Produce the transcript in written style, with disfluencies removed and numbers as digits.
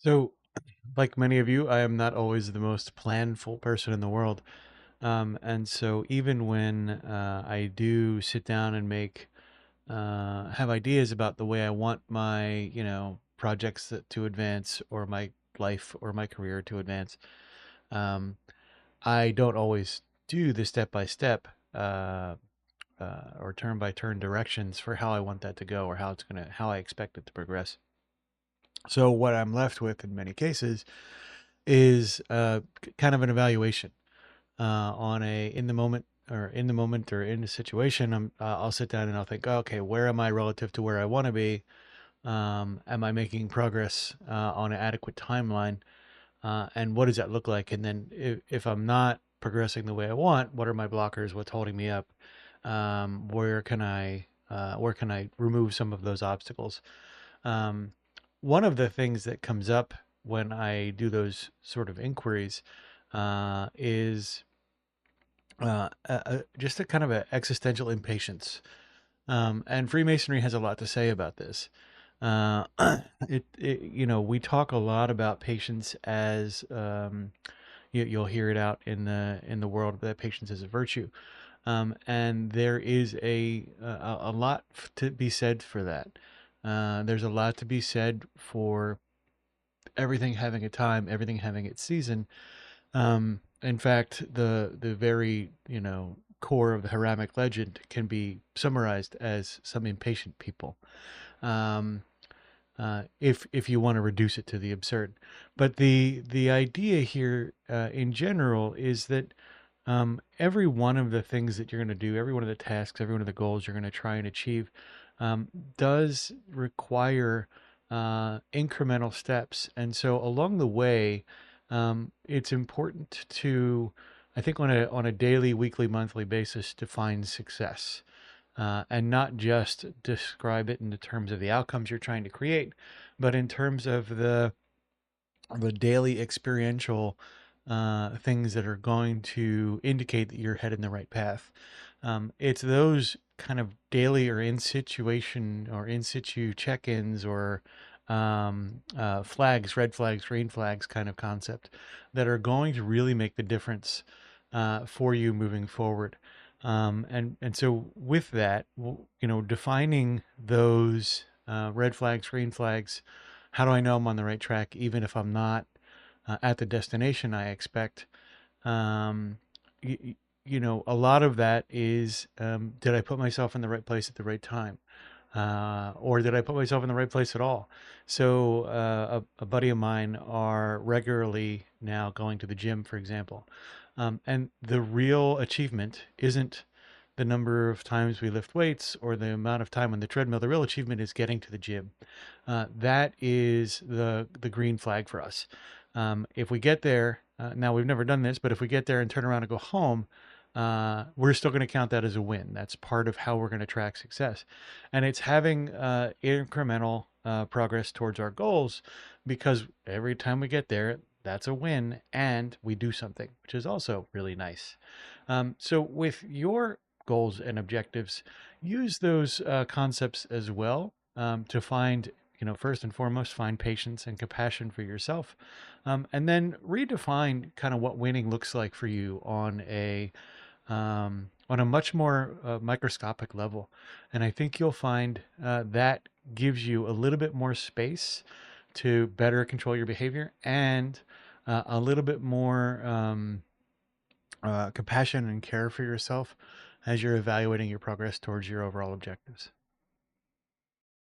So, like many of you, I am not always the most planful person in the world. And so, even when I do sit down and have ideas about the way I want my, projects to advance, or my life or my career to advance, um, I don't always do the step by step or turn by turn directions for how I want that to go, or how I expect it to progress. So, what I'm left with in many cases is kind of an evaluation on a in the moment or in the situation. I'll sit down and I'll think, okay, where am I relative to where I want to be? Am I making progress on an adequate timeline? And what does that look like? And then if I'm not progressing the way I want, what are my blockers? What's holding me up? Where can I remove some of those obstacles? Um, One of the things that comes up when I do those sort of inquiries is just a kind of an existential impatience. And Freemasonry has a lot to say about this. Uh, we talk a lot about patience as you'll hear it out in the world that patience is a virtue, and there is a lot to be said for that. There's a lot to be said for everything having a time, everything having its season. In fact, the very core of the Hiramic legend can be summarized as some impatient people. Um, if you want to reduce it to the absurd, but the idea here in general is that every one of the things that you're going to do, every one of the tasks, every one of the goals you're going to try and achieve, um, does require incremental steps. And so along the way, it's important to, I think, on a daily, weekly, monthly basis, define success. And not just describe it in the terms of the outcomes you're trying to create, but in terms of the daily experiential things that are going to indicate that you're headed in the right path. It's those kind of daily or in situ check-ins or flags, red flags, green flags kind of concept that are going to really make the difference for you moving forward. And so with that, defining those red flags, green flags, how do I know I'm on the right track, even if I'm not at the destination I expect? Um, a lot of that is, did I put myself in the right place at the right time? Or did I put myself in the right place at all? So a buddy of mine are regularly now going to the gym, for example. And the real achievement isn't the number of times we lift weights or the amount of time on the treadmill. The real achievement is getting to the gym. That is the green flag for us. If we get there, now we've never done this, but if we get there and turn around and go home, we're still going to count that as a win. That's part of how we're going to track success. And it's having incremental progress towards our goals, because every time we get there, that's a win and we do something, which is also really nice. So with your goals and objectives, use those concepts as well to find, first and foremost, find patience and compassion for yourself. And then redefine kind of what winning looks like for you on a much more microscopic level. And I think you'll find that gives you a little bit more space to better control your behavior, and a little bit more compassion and care for yourself as you're evaluating your progress towards your overall objectives.